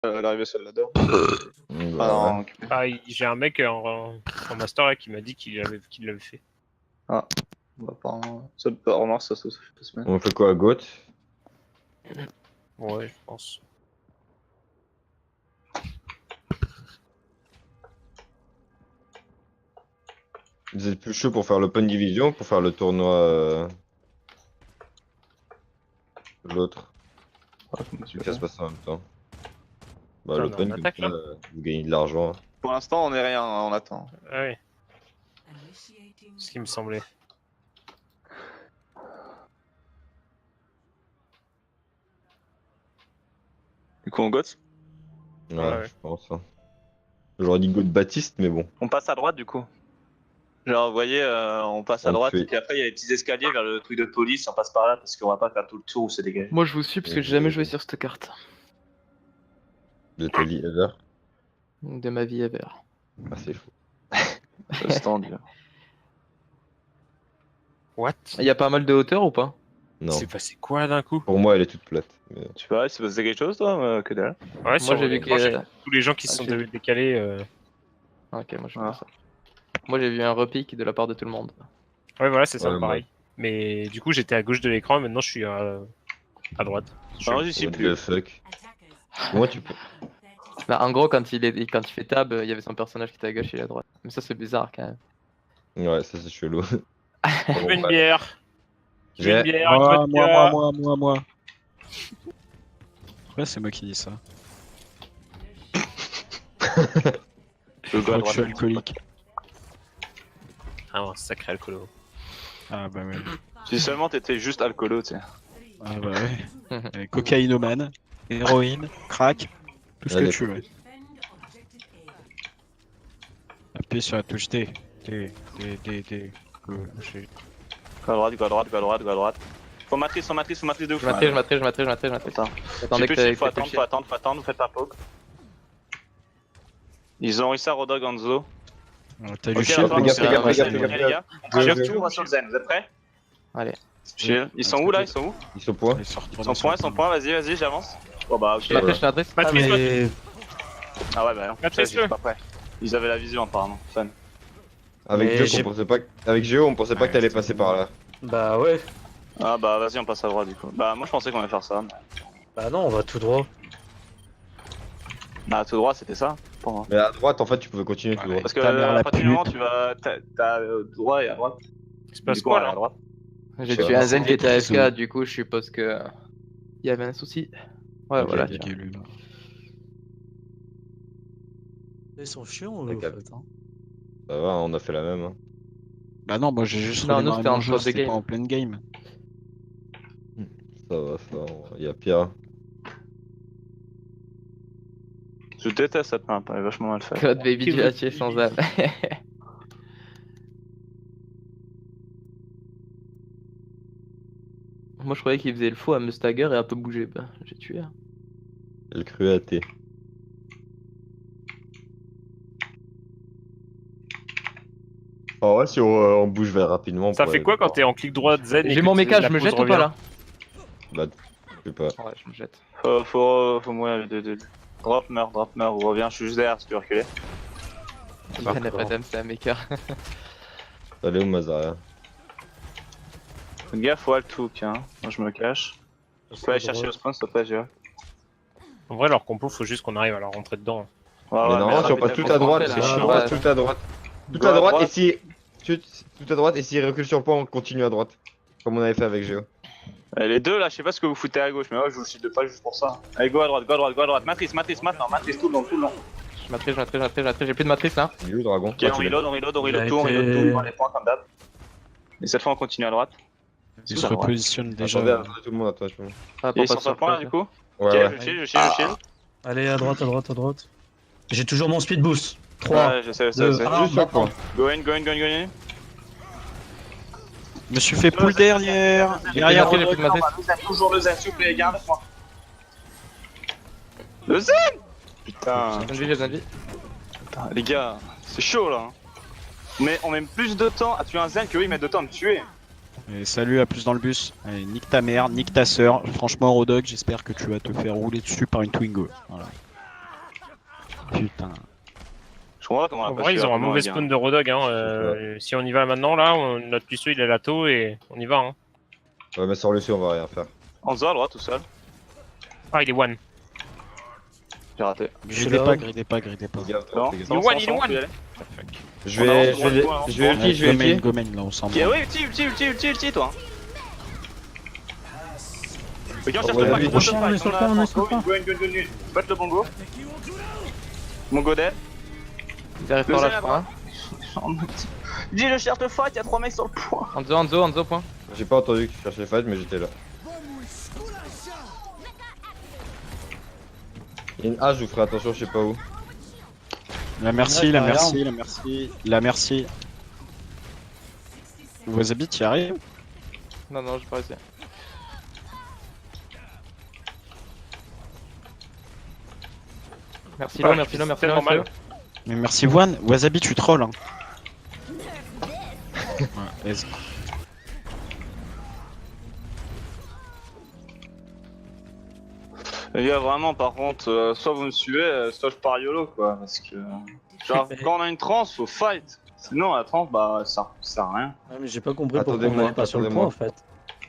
L'arrivée sur le ladder. Voilà. non, Ah, j'ai un mec en master là, qui m'a dit qu'il l'avait fait. on va pas. Ça peut remarquer ça fait 2 semaines. On fait quoi à Goat? Ouais, je pense. Vous êtes plus chaud pour faire l'Open Division ou pour faire le tournoi l'autre? Ouais, comment tu Que fais ça se passe en même temps. Bah Attends, l'Open, on comme attaque, ça, là vous gagnez de l'argent. Pour l'instant, on est rien, hein, on attend. Ah ouais, ce qui me semblait. Du coup, on gosse. Ouais, Ouais. je pense. Hein. J'aurais dit Goat Baptiste, mais bon. On passe à droite du coup. Genre, vous voyez, on passe à On droite, fait- et puis après, il y a les petits escaliers vers le truc de police, on passe par là parce qu'on va pas faire tout le tour où c'est dégagé. Moi je vous suis parce que j'ai jamais joué sur cette carte De ta vie ever. de ma vie ever. Ah, c'est fou. C'est tendu. What? Il y a pas mal de hauteur ou pas? Non. C'est passé quoi d'un coup? Pour moi, elle est toute plate. Mais... Tu vois, il s'est passé quelque chose toi que dalle. Ouais, sur j'ai vu l'écran, que- j'ai tous les gens qui se Ah, sont j'ai vu. décalés. Ok, moi je fais Ah. pas ça. Moi j'ai vu un repique de la part de tout le monde. Ouais, voilà, c'est ça, Ouais, pareil. Mais du coup, j'étais à gauche de l'écran et maintenant je suis à droite. Non, j'y suis What plus. the fuck? Comment tu peux... Bah, en gros, quand il fait tab, il y avait son personnage qui était à gauche et à droite. Mais ça c'est bizarre quand même. Ouais, ça c'est chelou. Je veux une bière. Je veux J'ai- une bière, une vodka. Moi. Pourquoi c'est moi qui dis ça? Le Je gars à crois que je suis droite. alcoolique. Ah, un sacré alcoolo. Ah bah ouais. Si seulement t'étais juste alcoolo, tu sais. Ah bah ouais. Cocaïnomane, héroïne, crack, tout ce que Allez. tu veux. Appuie sur la touche D. D. Gauche. Go à droite, go à droite, go à droite, go à droite. Faut matrice de ouf. Je matrice. Attends. Attendez que Faut attendre, vous faites pas poke. Ils ont réussi à Rodog Anzo. T'as Ok, du shield? attends, fais gaffe, c'est fais un gaffe, fais Zen, gaffe, ok, fais les gars. Go, Shield, go. tout, on va sur le Zen, vous êtes prêts? Allez. Shield. Ils sont où là? Ils sont où? Ils sont point. Ils sont Ils sont point, vas-y, j'avance. Oh bah ok. Je matrice. Matrice, matrice. Ah ouais bah non, Matrice, je suis pas prêt. Ils avaient la vision apparemment, fun. Avec Mais Géo, j'ai- Avec Géo, on pensait pas que t'allais passer par là. Bah ouais. Ah bah vas-y, on passe à droite du coup. Bah moi je pensais qu'on allait faire ça. Bah non, on va tout droit. Bah tout droit c'était ça pour moi. Mais à droite, en fait, tu pouvais continuer tout droit. Parce que Ta mère, la à partir du moment où pute. tu vas... T'as droit et à droite. Il se passe Du coup, quoi on est à là? droite. J'ai Ça tué va. un zen qui était Bisous. AFK, du coup je suppose que il y avait un souci. Ouais, Ok, voilà. il y a tiens. Galu, là. Ils sont chiants, La eux, en cap. fait. Hein. Ça va, on a fait la même. Hein. Bah non, moi j'ai juste Non, redémarré nous, c'était mon en jeu, pause de c'était pas game. en pleine game. Ça va, il y a pire. Je déteste cette map, elle est vachement mal faite. Code Baby du tué sans âme. Moi je croyais qu'il faisait le faux à me stagger et un peu bouger. Bah, j'ai tué. Hein. Elle crue à T. En vrai, si on bouge vers rapidement. on Ça pourrait- fait quoi quand t'es en clic droit zen et J'ai que mon méca, la je me pause jette ou revient? pas là? Bah, je sais pas. Ouais, je me jette. Faut mourir de... Drop, meurt, ou reviens, je suis juste derrière si tu veux reculer. Il n'y a pas d'âme, c'est un méca. Allez où Mazaria? Faites gaffe, faut alt hook, hein. Moi je me cache. Je peux aller chercher le spawn, s'il te plaît, Géo. En vrai, leur compo, faut juste qu'on arrive à leur rentrer dedans. Ouais, Mais non, si on passe tout à droite, là, c'est là, chiant. là. On passe tout à droite. Tout Go à à droite, droite. et si. Tout à droite, et s'il recule sur le point, on continue à droite. Comme on avait fait avec Géo. Les deux là, je sais pas ce que vous foutez à gauche, mais ouais, je vous chie de pas juste pour ça. Allez, go à droite. Matrice maintenant, matrice tout le long. Je matrice, j'ai plus de matrice là. Il est où le dragon? Ok, Ah, on tu l'as. reload tout, Il a on reload été- tout, on prend les points comme d'hab. Et cette fois, on continue à droite. Ils Tout se à droite. repositionnent déjà. Attendez, tout le monde, attends, tout le monde. Ah, Et pour ils sont pas sur le point là, du coup. Ouais, Ok, ouais. je chill. Allez, à droite. J'ai toujours mon speed boost. 3. Ouais, je sais. deux, Go un. Juste sur le point. in. Je me suis fait pull derrière. Derrière, Derrière. j'ai plus de matrice. Toujours le zen, s'il vous plaît, les gars, avec moi. Le zen. Putain, J'ai besoin de vie. les gars, c'est chaud là. Mais on met plus de temps à tuer un zen que eux ils mettent de temps à me tuer. Et salut, à plus dans le bus. Allez, nique ta mère, nique ta sœur. Franchement, Rodog, j'espère que tu vas te faire rouler dessus par une Twingo. Voilà. Putain. Je comprends pas comment on En a pas vrai, su ils ont un vraiment, mauvais les gars. spawn de Rodog. Hein. Si on y va maintenant, là, notre Lucio il est lato et on y va. Hein. Ouais, mais sans Lucio, on va rien faire. Hanzo à droite tout seul. Ah, il est one. J'ai raté. Gridez là. pas, gridez pas, gridez pas. Fais gaffe, Non, fais gaffe. Il est one, il est one. Je On vais, avance, je vais, on avance, je vais on ulti, je vais ulti. Gomain, là, on s'en Ok, va. oui, ulti, toi. Ok, on cherche Ouais, le lui, fight, on est sur le point, on est sur le point. Go, batte le bongo. Bongo dead. Ils arrivent par là, Deuxième je à crois. droite. Dis, je cherche le fight, y'a 3 mecs sur le point. Hanzo, point. J'ai pas entendu que tu cherchais fight, mais j'étais là. Il y a une hache, je vous ferai attention, je sais pas où. La merci, Ouais, la regarde. merci, la merci, la merci. Wasabi, t'y arrives? Non, j'ai pas réussi. Merci Ah, Lo, merci Lo, merci Lo, tellement merci Lo. mal. Mais merci One, Wasabi, tu trolls. Hein. Ouais, vas-y. Les gars, vraiment, par contre, soit vous me suivez, soit je pars YOLO, quoi. Parce que. Genre, quand on a une transe, faut fight. Sinon, la transe, bah, ça sert à rien. Ouais, mais j'ai pas compris pourquoi on Attendez-moi, allait pas sur le attendez-moi. point en fait.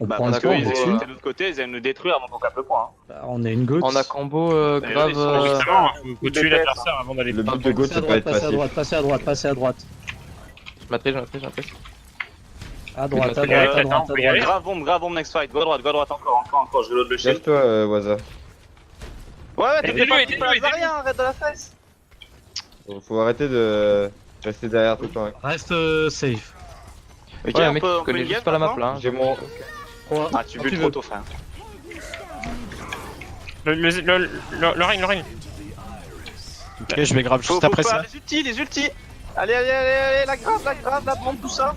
On Bah, prend parce un point, on qu'ils est dessus. étaient de l'autre côté, ils aiment nous détruire avant qu'on capte le point. Hein. Bah, on est une goutte. On a combo D'ailleurs, grave. ils sont juste Justement, faut tuer DPS, l'adversaire avant d'aller. Le but de Goat, Passez à c'est pas droite, être passez à passif. droite, passez à droite, passez à droite. Je m'attriste. À droite, à On peut droite, y aller, à droite, on à peut y aller. droite. Grave bombe, next fight. Go à droite, encore, je reload le shield. Lève-toi, Waza. Ouais, t'es Aidez-le, pas aidez-le, pas aidez-le. rien, arrête de la fesse. Faut arrêter de rester derrière tout le temps. Reste safe. Ok, Ouais, on mec, peut, je on peut connais une juste game pas la map maintenant là. Hein. J'ai mon. 3. Ah, tu buts trop tôt, frère. Le règne. Ok, je vais grave Faut juste après faire ça. les ultis. Allez, la grave, la bombe, tout ça.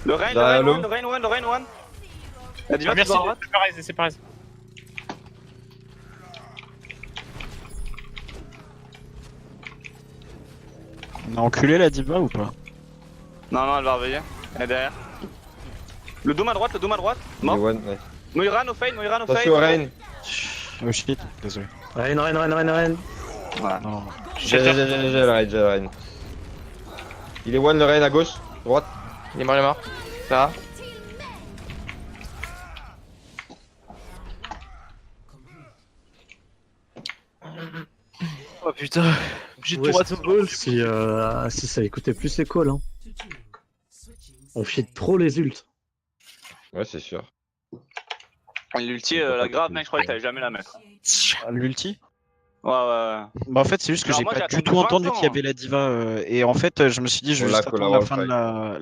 Le rain Derrière l'eau. one. La diva, Ah, merci, tu dois c'est pareil, c'est pareil. On a enculé la diva ou pas? Non, elle va réveiller. Elle est derrière. Le dôme à droite. Il est Mort. one, ouais. Noira, no fade. Attention, Rain. Oh shit, désolé. Reine. Voilà. Non. J'ai le Rain. Il est one, le Rain à gauche, droite. Il est mort. Ça. Oh putain, j'ai tout raté. Si ça écoutait plus les calls. Hein. On fit trop les ults. Ouais, c'est sûr. L'ulti, la grave, mec, je croyais que t'allais jamais la mettre. L'ulti? Ouais. Bah en fait c'est juste que Alors j'ai moi, pas j'ai du tout attendu entendu 20 qu'il y avait la diva et en fait je me suis dit je vais On l'a juste attendre collé la fin de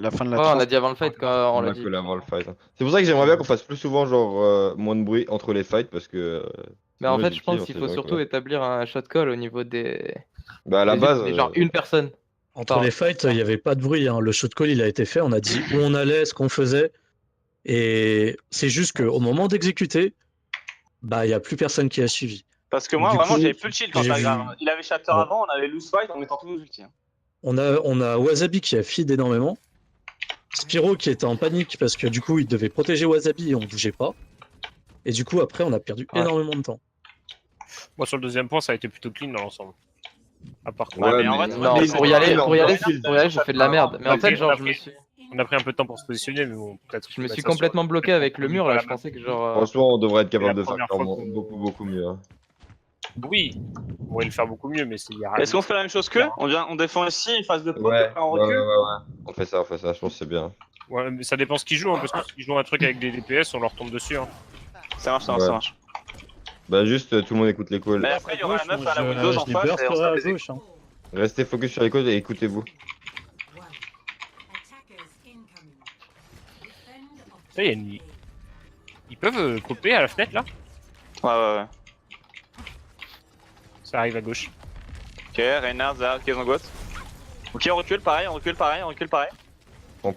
la fin de la Ouais, on transe. l'a dit avant le fight quand on l'a dit. que avant le fight. C'est pour ça que j'aimerais bien qu'on fasse plus souvent genre moins de bruit entre les fights parce que. Mais en sinon, fait, les je pense ultis, qu'il on faut sait surtout jamais établir un shot call au niveau des. Bah à la des base. ults, mais genre une personne. Entre les fights, il n'y avait pas de bruit. Hein. Le shot call, il a été fait. On a dit où on allait, ce qu'on faisait. Et c'est juste qu'au moment d'exécuter, bah, il n'y a plus personne qui a suivi. Parce que moi, Du vraiment, coup, j'avais plus le shield quand j'ai t'as vu- grave. Il avait shatter Ouais. avant, on avait loose fight en mettant tous nos ultis. Hein. On a Wasabi qui a feed énormément. Spyro qui était en panique parce que du coup, il devait protéger Wasabi et on bougeait pas. Et du coup, après, on a perdu Ouais. énormément de temps. Moi, sur le deuxième point, ça a été plutôt clean dans l'ensemble. À part Ouais, mais en mais- vrai, Non, mais pour y aller, non, j'ai fait de la merde. Mais en fait, genre, on a pris un peu de temps pour se positionner, mais bon, peut-être. je me suis complètement bloqué avec le mur là. Je pensais que genre. Franchement, on devrait être capable la de faire première fois clairement qu'on- beaucoup mieux. Hein. Oui, on pourrait le faire beaucoup mieux, mais c'est. y a rien. Est-ce qu'on fait la même chose qu'eux on défend ici, une phase de pop, Ouais, après on ouais, recule On fait ça, je pense que c'est bien. Ouais, mais ça dépend ce qu'ils jouent, hein, parce que s'ils jouent un truc avec des DPS, on leur tombe dessus. Hein. Ça marche, Ouais. ça marche. Bah juste tout le monde écoute les calls. Mais après, il y aura la meuf à la Windows en Je face et on bursterai sera à baisé. gauche. Hein. Restez focus sur les calls et écoutez-vous. Ça, y a une... Ils peuvent couper à la fenêtre là. Ouais. Ça arrive à gauche. Ok, Reinhardt, Zara, Kezangot. Ok, on recule pareil. Point.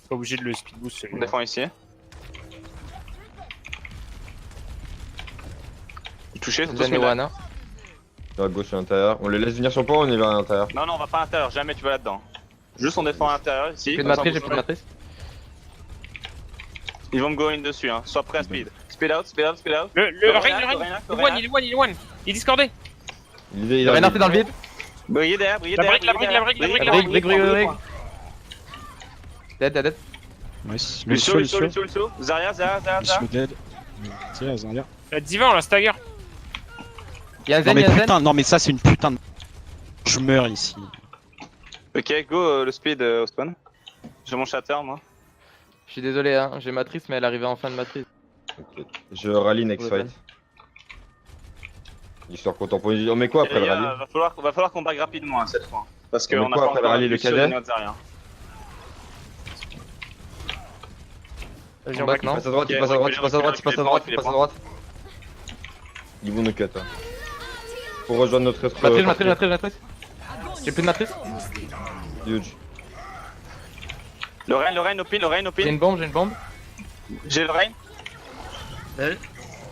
Pas obligé de le speed boost On celui-là. défend ici. Touché, c'est tout ce Zen et que One. Hein. À gauche et à l'intérieur. On les laisse venir sur le point, on y va à l'intérieur. Non, on va pas à l'intérieur, jamais tu vas là-dedans. Juste on défend à l'intérieur ici. J'ai plus de comme ça, on matrice, j'ai bouge plus de pas. matrice. Ils vont me go in dessus, hein. Sois prêt à speed. Speed out, speed out, speed out. Le Reina, Rein, Reina, il Reina. est one. Il est discordé. Il Renard fait dans le vide. Briller derrière, briller La derrière. brique, la brique, la brique, la brique, La brique, brique, brique, brique. Dead, dead, dead. Nice. Lucio, Lucio, Lucio, Lucio. Lucio. Zarya, Zarya, Zarya, Lucio Zarya. dead. Tiens, Zarya. La Diva, on la stagger. Y'a un Non zen, mais y'a un zen. putain, non mais ça c'est une putain de... Je meurs ici. Ok, go le speed au spawn. J'ai mon shatter, moi. Je suis désolé, hein. J'ai matrice, mais elle arrivait en fin de matrice. Ok. Je rallye next Ouais, fight. Histoire qu'on temporise. On met quoi après Et, le rallye? va falloir qu'on bague rapidement hein, cette fois. Parce On met qu'on a quoi pas après le encore rallye, le Lucio cadet ni notre Zarya. Vas-y, On on back, back. non? Passe à droite, il Ok, passe à droite, il reculez, passe à droite, il passe à droite, il passe à droite. Ils vont nous cut. Hein. Faut rejoindre notre autre. Matrice, matrice, matrice, matrice. J'ai plus de matrice. Huge. Le Rein, open, le Rein, J'ai open. une bombe, j'ai une bombe. J'ai le Rein. Ouais.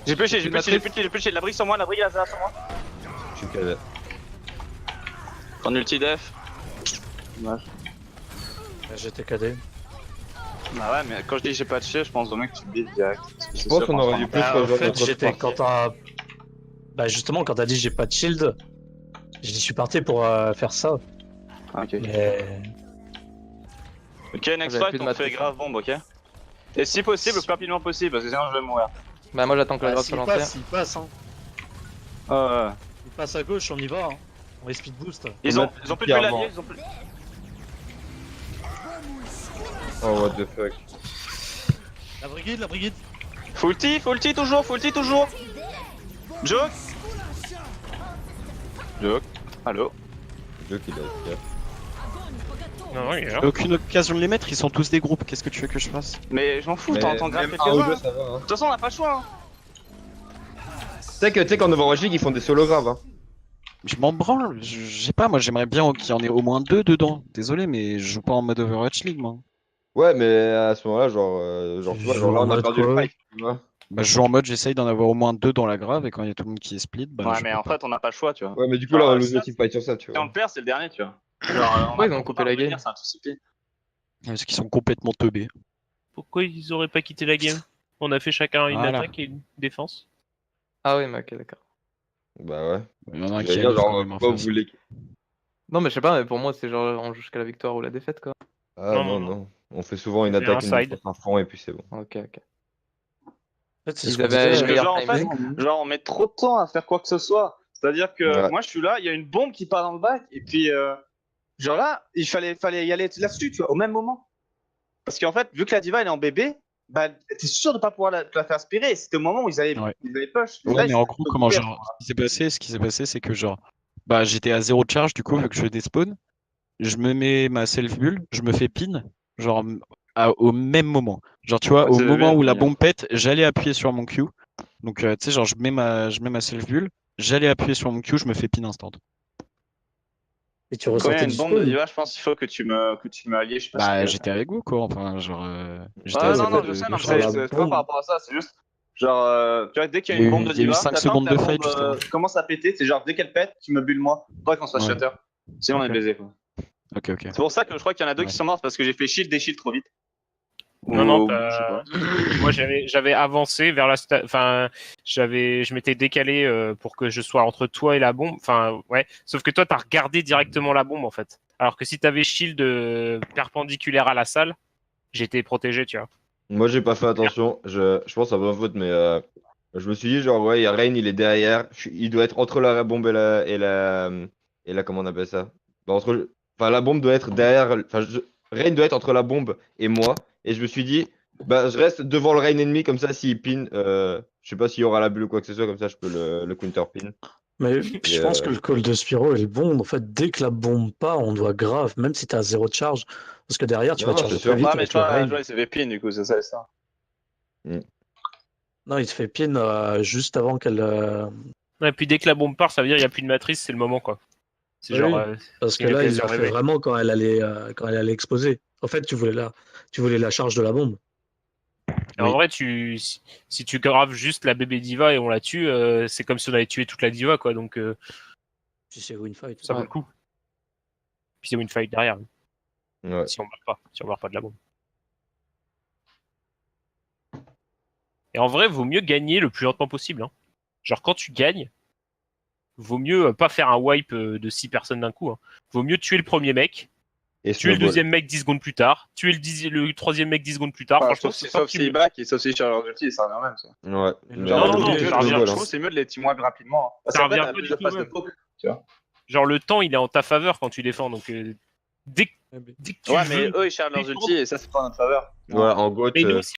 J'ai pushy, J'ai plus de j'ai pushy. La brique sur moi, la brique la Zarya sur moi. Je suis cadet. Prends ulti def. Dommage. J'étais cadé. Bah ouais, mais quand je dis j'ai pas de shield, je pense vraiment que tu build direct. Je pense qu'on aurait dû plus Bah, en rejoindre fait, notre j'étais partie. quand t'as. Bah, justement, quand t'as dit j'ai pas de shield, je suis parti pour faire ça. Ok, Mais. ok, next J'avais fight, plus de on fait matrice. grave bombe, ok. Et si possible, le plus rapidement possible, parce que sinon je vais mourir. Bah, moi j'attends que la Bah, droite s'il soit passe, lancée. il passe, hein. Ouais. Il passe à gauche, on y va. Hein. On est speed boost. Ils ont plus de Pierre, bulle bon. alliée, ils ont plus. Oh what the fuck. La brigade, la brigade. Full ulti toujours, full ulti toujours. Joke. Joke. Allo. Le qu'il a fait. Non, il est là. J'ai aucune occasion de les mettre, ils sont tous des groupes, qu'est-ce que tu veux que je fasse? Mais je m'en fous, Mais t'en graves même un ou deux, quelques-uns. ça va. Hein. De toute façon, on a pas le choix. Hein. Tu sais qu'en Overwatch League ils font des solos graves. Hein. Je m'en branle, je sais pas, moi j'aimerais bien qu'il y en ait au moins 2 dedans. Désolé, mais je joue pas en mode Overwatch League, moi. Ouais, mais à ce moment-là, genre tu vois, genre là on a perdu le fight. Tu vois. Bah, je joue en mode, j'essaye d'en avoir au moins 2 dans la grave, et quand il y a tout le monde qui est split, bah Ouais, je mais peux en pas. fait, on a pas le choix, tu vois. Ouais, mais du coup là on Genre, lose ça, le team fight sur ça, tu Si on vois. le perd, c'est le dernier, tu vois. Genre, Ouais, ils ont coupé la game. C'est un tout CP. Parce qu'ils sont complètement teubés. Pourquoi ils auraient pas quitté la game? On a fait chacun une Voilà. attaque et une défense. Ah oui, mais ok, d'accord. Bah ouais. Il y en a un qui J'allais a dire, genre, quand même en pourquoi face. vous voulez. Non, mais je sais pas, mais pour moi, c'est genre on joue jusqu'à la victoire ou la défaite, quoi. Ah Non, non, non, non. On fait souvent une On fait attaque, un une side. défense, un fond et puis c'est bon. Ok, ok. En fait, c'est Ils ce qu'on avaient- disait. Parce que meilleur genre, en fait, timing. genre, on met trop de temps à faire quoi que ce soit. C'est-à-dire que Ouais. moi, je suis là, il y a une bombe qui part dans le bac, et puis, genre là, il fallait y aller là-dessus, tu vois, au même moment. Parce qu'en fait, vu que la diva elle est en bébé, bah, t'es sûr de pas pouvoir la faire aspirer. C'était au moment où ils allaient Ouais. push. Ouais, Là, mais ils en sont gros, tout comment coupés, genre, ce qui s'est passé, c'est que genre, bah, j'étais à 0 de charge, du coup, vu que je despawn, je me mets ma self-bulle, je me fais pin, genre, au même moment. Genre, tu vois, Ouais, au c'est moment bien, où la c'est bien. bombe pète, j'allais appuyer sur mon Q. Donc, tu sais, genre, je mets ma self-bulle, j'allais appuyer sur mon Q, je me fais pin instant. Et tu Quand il y a ressortais une du bombe de spawn. diva, je pense qu'il faut que tu me allies, je sais pas Bah, si- j'étais avec vous, quoi, enfin, genre, j'étais Ouais, à non, 0 je sais, non, faire la c'est pas bombe. par rapport à ça, c'est juste. Genre, tu vois, dès qu'il y a Il y a une eu- bombe de il y a eu diva, 5 t'attends secondes que la de fight, bombe justement. commence à péter, c'est genre dès qu'elle pète, tu me bulles moi, pas qu'on soit Ouais. shutter. Sinon on est Ok. baisé quoi. Ok, ok. C'est pour ça que je crois qu'il y en a deux Ouais. qui sont morts parce que j'ai fait shield des shields trop vite. Non, non, Ou- je sais pas. moi j'avais avancé vers la enfin je m'étais décalé pour que je sois entre toi et la bombe, enfin ouais, sauf que toi t'as regardé directement la bombe en fait, alors que si t'avais shield perpendiculaire à la salle, j'étais protégé, tu vois. Moi j'ai pas fait attention, je pense à ma faute, mais je me suis dit genre ouais, il y a Rain, il est derrière, il doit être entre la bombe et la comment on appelle ça? Bah, enfin la bombe doit être derrière, Rain doit être entre la bombe et moi, et je me suis dit bah je reste devant le Rain ennemi comme ça s'il pin, je sais pas s'il y aura la bulle ou quoi que ce soit, comme ça je peux le counter pin. Mais je pense que le call de Spiro est bon. En fait, dès que la bombe part, on doit grave, même si t'as 0 de charge. Parce que derrière, tu Non, vas charger c'est très sûr. vite Ouais, mais avec tu le vois, rain. il s'est fait pin du coup, c'est ça. Non, il te fait pin juste avant qu'elle. Et puis dès que la bombe part, ça veut dire il y a plus de matrice, c'est le moment quoi. C'est Oui, genre Parce que une là, il occasion l'a fait rêvée. vraiment quand elle allait exploser. En fait, tu voulais la charge de la bombe. Et en vrai, si tu graves juste la bébé diva et on la tue, c'est comme si on avait tué toute la diva quoi, donc Si c'est win fight. ça vaut le coup. Puis c'est une fight derrière, Ouais. si on meurt pas de la bombe. Et en vrai, vaut mieux gagner le plus lentement possible. Hein. Genre, quand tu gagnes, vaut mieux pas faire un wipe de 6 personnes d'un coup. Hein. Vaut mieux tuer le premier mec, Et tuer le snowball. deuxième mec 10 secondes plus tard, tuer le troisième mec 10 secondes plus tard. Enfin, Franchement, sauf s'il back et sauf s'il charge leur ulti, ça revient même. Ça. Ouais. Mais Non, non, le non, but, ça c'est revient, snowball, Je hein. trouve que c'est mieux de les teamwipe rapidement. Parce Ça qu'après, revient t'as pas plus du de tout, phase de ouais. poke. Genre, le temps, il est en ta faveur quand tu défends. Donc, dès que tu Ouais, veux... mais eux, ils chargent leurs Des ultis et ça, c'est pas en notre faveur. Ouais, en GOAT, Mais nous aussi,